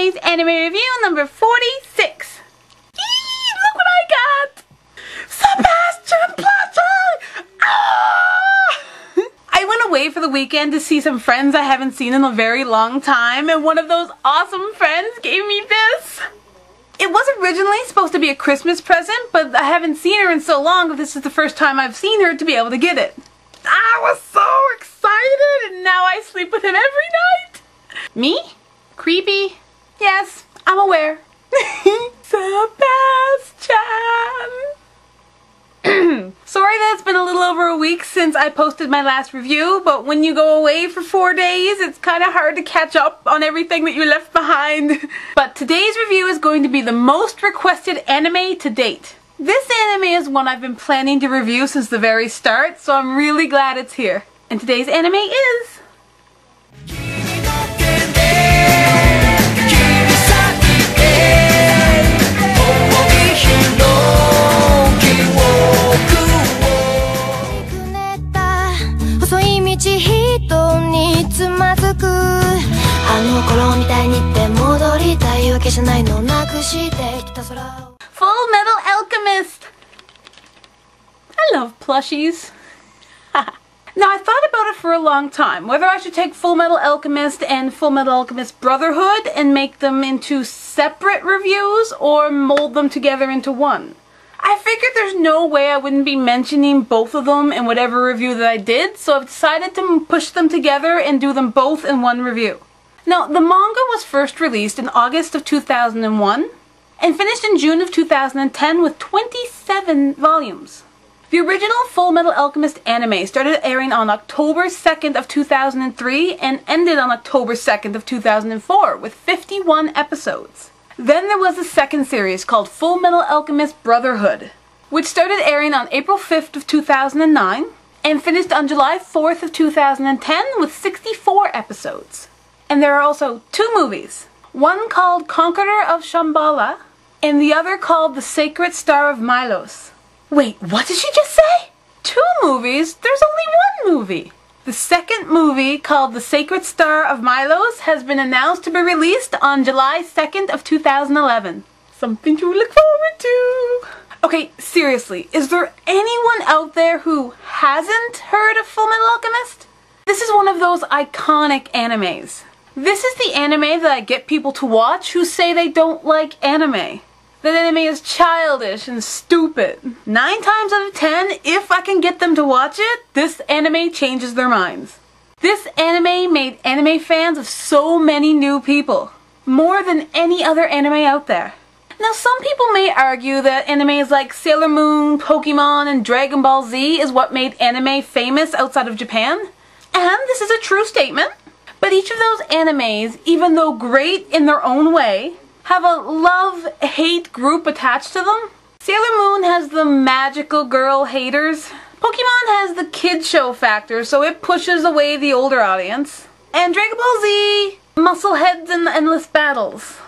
today's anime review number 46. Eee, look what I got! Sebastian Plushie! Ah! I went away for the weekend to see some friends I haven't seen in a very long time, and one of those awesome friends gave me this. It was originally supposed to be a Christmas present, but I haven't seen her in so long that this is the first time I've seen her to be able to get it. I was so excited, and now I sleep with him every night. Me? Creepy? Yes, I'm aware. Sebastian! Sorry that it's been a little over a week since I posted my last review, but when you go away for 4 days, it's kind of hard to catch up on everything that you left behind. But today's review is going to be the most requested anime to date. This anime is one I've been planning to review since the very start, so I'm really glad it's here. And today's anime is... Full Metal Alchemist! I love plushies. Now, I thought about it for a long time, whether I should take Full Metal Alchemist and Full Metal Alchemist Brotherhood and make them into separate reviews or mold them together into one. I figured there's no way I wouldn't be mentioning both of them in whatever review that I did, so I've decided to push them together and do them both in one review. Now, the manga was first released in August of 2001 and finished in June of 2010 with 27 volumes. The original Full Metal Alchemist anime started airing on October 2nd of 2003 and ended on October 2nd of 2004 with 51 episodes. Then there was the second series called Full Metal Alchemist Brotherhood, which started airing on April 5th of 2009 and finished on July 4th of 2010 with 64 episodes. And there are also 2 movies, one called Conqueror of Shambhala and the other called The Sacred Star of Milos. Wait, what did she just say? 2 movies? There's only 1 movie. The second movie, called The Sacred Star of Milos, has been announced to be released on July 2nd of 2011. Something to look forward to. Okay, seriously, is there anyone out there who hasn't heard of Full Metal Alchemist? This is one of those iconic animes. This is the anime that I get people to watch who say they don't like anime. That anime is childish and stupid. 9 times out of 10, if I can get them to watch it, this anime changes their minds. This anime made anime fans of so many new people. More than any other anime out there. Now, some people may argue that animes like Sailor Moon, Pokemon, and Dragon Ball Z is what made anime famous outside of Japan. And this is a true statement. But each of those animes, even though great in their own way, have a love-hate group attached to them. Sailor Moon has the magical girl haters. Pokemon has the kid show factor, so it pushes away the older audience. And Dragon Ball Z, muscle heads and endless battles.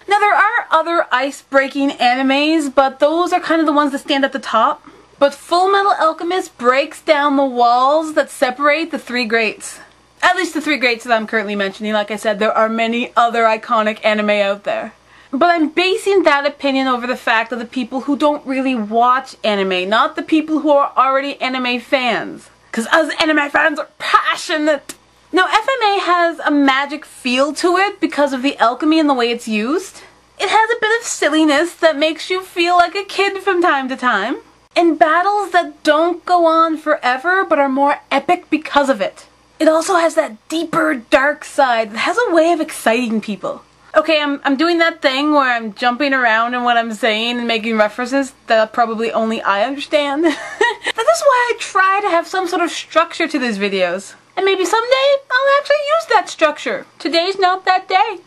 Now, there are other ice-breaking animes, but those are kind of the ones that stand at the top. But Full Metal Alchemist breaks down the walls that separate the 3 greats. At least the 3 greats that I'm currently mentioning. Like I said, there are many other iconic anime out there. But I'm basing that opinion over the fact of the people who don't really watch anime, not the people who are already anime fans. Because us anime fans are passionate! Now, FMA has a magic feel to it because of the alchemy and the way it's used. It has a bit of silliness that makes you feel like a kid from time to time. And battles that don't go on forever but are more epic because of it. It also has that deeper, dark side that has a way of exciting people. Okay, I'm doing that thing where I'm jumping around in what I'm saying and making references that probably only I understand. That is why I try to have some sort of structure to these videos. And maybe someday I'll actually use that structure. Today's not that day.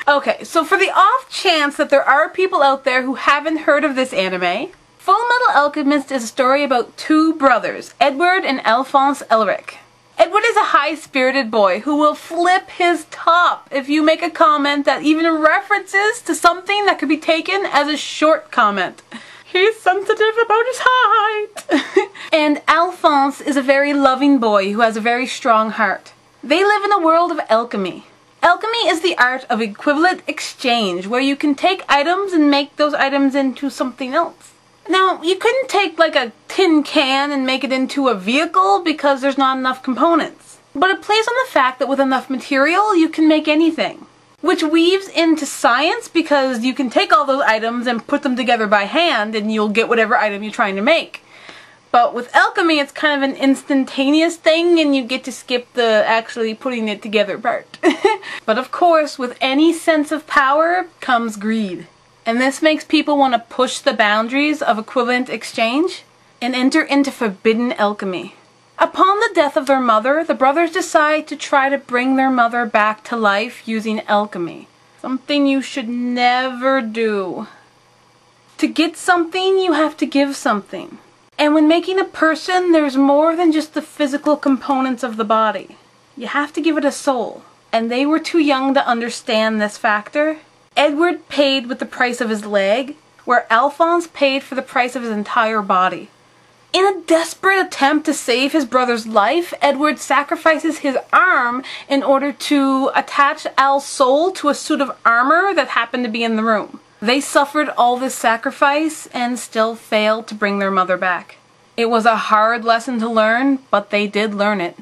Okay, so for the off chance that there are people out there who haven't heard of this anime, Full Metal Alchemist is a story about 2 brothers, Edward and Alphonse Elric. Edward is a high-spirited boy who will flip his top if you make a comment that even references to something that could be taken as a short comment. He's sensitive about his height. And Alphonse is a very loving boy who has a very strong heart. They live in a world of alchemy. Alchemy is the art of equivalent exchange, where you can take items and make those items into something else. Now, you couldn't take like a tin can and make it into a vehicle because there's not enough components. But it plays on the fact that with enough material, you can make anything. Which weaves into science because you can take all those items and put them together by hand and you'll get whatever item you're trying to make. But with alchemy, it's kind of an instantaneous thing and you get to skip the actually putting it together part. But of course, with any sense of power comes greed. And this makes people want to push the boundaries of equivalent exchange and enter into forbidden alchemy. Upon the death of their mother, the brothers decide to try to bring their mother back to life using alchemy. Something you should never do. To get something, you have to give something. And when making a person, there's more than just the physical components of the body. You have to give it a soul. And they were too young to understand this factor. Edward paid with the price of his leg, where Alphonse paid for the price of his entire body. In a desperate attempt to save his brother's life, Edward sacrifices his arm in order to attach Al's soul to a suit of armor that happened to be in the room. They suffered all this sacrifice and still failed to bring their mother back. It was a hard lesson to learn, but they did learn it.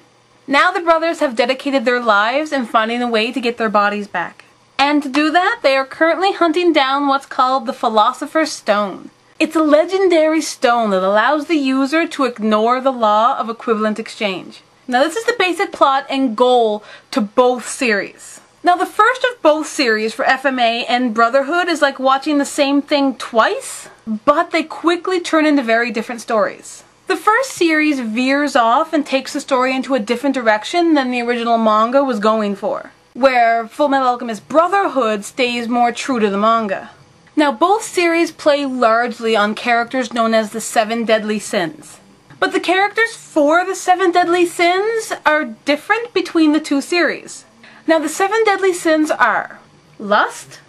Now the brothers have dedicated their lives in finding a way to get their bodies back. And to do that, they are currently hunting down what's called the Philosopher's Stone. It's a legendary stone that allows the user to ignore the law of equivalent exchange. Now this is the basic plot and goal to both series. Now the first of both series for FMA and Brotherhood is like watching the same thing twice, but they quickly turn into very different stories. The first series veers off and takes the story into a different direction than the original manga was going for, where Fullmetal Alchemist Brotherhood stays more true to the manga. Now, both series play largely on characters known as the 7 Deadly Sins. But the characters for the 7 Deadly Sins are different between the two series. Now, the 7 Deadly Sins are lust,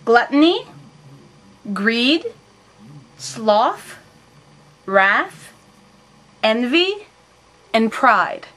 gluttony, greed, sloth, wrath, envy, and pride.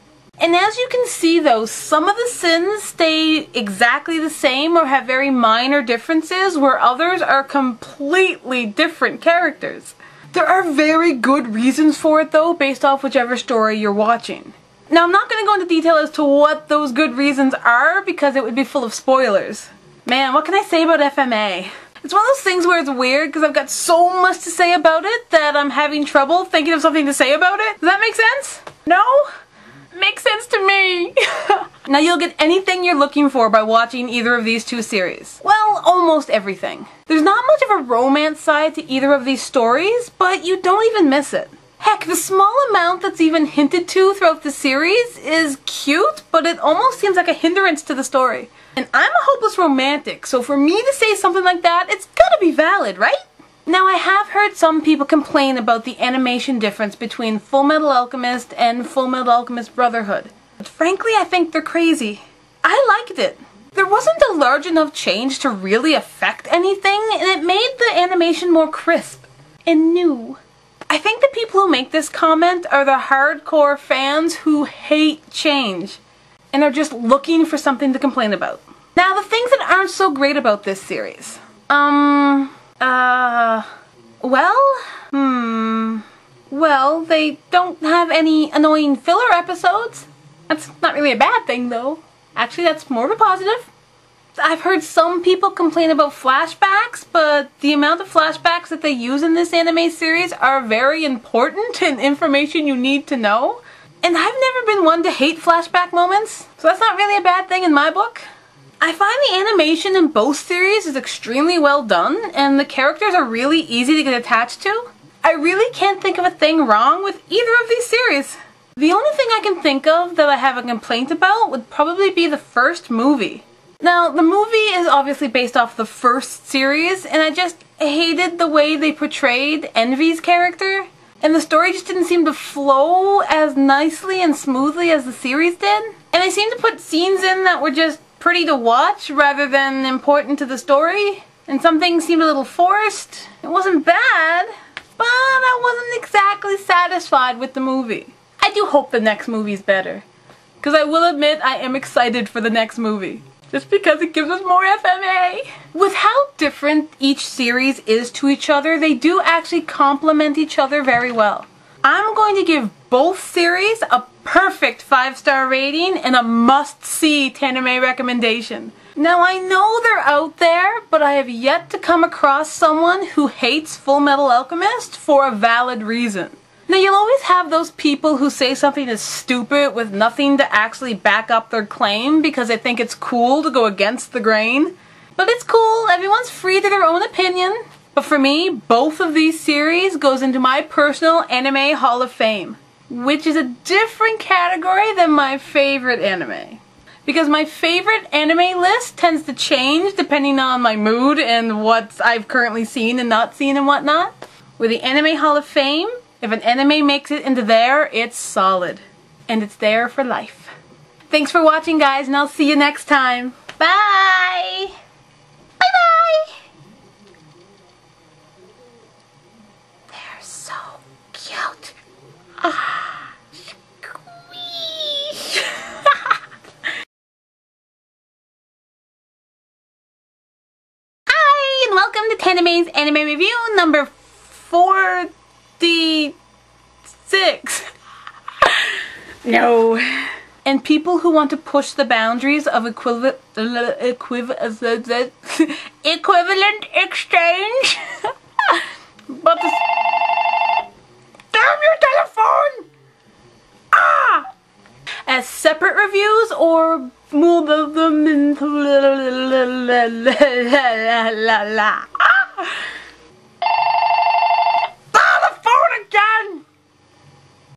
And as you can see though, some of the sins stay exactly the same or have very minor differences, where others are completely different characters. There are very good reasons for it though, based off whichever story you're watching. Now I'm not going to go into detail as to what those good reasons are, because it would be full of spoilers. Man, what can I say about FMA? It's one of those things where it's weird because I've got so much to say about it that I'm having trouble thinking of something to say about it. Does that make sense? No? Makes sense to me. Now you'll get anything you're looking for by watching either of these two series. Well, almost everything. There's not much of a romance side to either of these stories, but you don't even miss it. Heck, the small amount that's even hinted to throughout the series is cute, but it almost seems like a hindrance to the story. And I'm a hopeless romantic, so for me to say something like that, it's gotta be valid, right? Now, I have heard some people complain about the animation difference between Fullmetal Alchemist and Fullmetal Alchemist Brotherhood. But frankly, I think they're crazy. I liked it. There wasn't a large enough change to really affect anything, and it made the animation more crisp and new. I think the people who make this comment are the hardcore fans who hate change and are just looking for something to complain about. Now, the things that aren't so great about this series. Well, they don't have any annoying filler episodes. That's not really a bad thing, though. Actually, that's more of a positive. I've heard some people complain about flashbacks, but the amount of flashbacks that they use in this anime series are very important and information you need to know. And I've never been one to hate flashback moments, so that's not really a bad thing in my book. I find the animation in both series is extremely well done, and the characters are really easy to get attached to. I really can't think of a thing wrong with either of these series. The only thing I can think of that I have a complaint about would probably be the first movie. Now, the movie is obviously based off the first series, and I just hated the way they portrayed Envy's character. And the story just didn't seem to flow as nicely and smoothly as the series did. And they seemed to put scenes in that were just pretty to watch rather than important to the story. And some things seemed a little forced. It wasn't bad, but I wasn't exactly satisfied with the movie. I do hope the next movie's better, because I will admit I am excited for the next movie. Just because it gives us more FMA. With how different each series is to each other, they do actually complement each other very well. I'm going to give both series a perfect 5-star rating and a must-see Tanime recommendation. Now I know they're out there, but I have yet to come across someone who hates Full Metal Alchemist for a valid reason. Now you'll always have those people who say something is stupid with nothing to actually back up their claim because they think it's cool to go against the grain. But it's cool, everyone's free to their own opinion. But for me, both of these series goes into my personal anime Hall of Fame, which is a different category than my favorite anime. Because my favorite anime list tends to change depending on my mood and what I've currently seen and not seen and whatnot. With the Anime Hall of Fame, if an anime makes it into there, it's solid. And it's there for life. Thanks for watching, guys, and I'll see you next time. Bye! Bye-bye! They're so cute. Ah, squeeze! Hi, and welcome to Tanime's Anime Review number 46. No. And people who want to push the boundaries of equivalent exchange. But this, damn your telephone! Ah! As separate reviews or move them into la la la la la.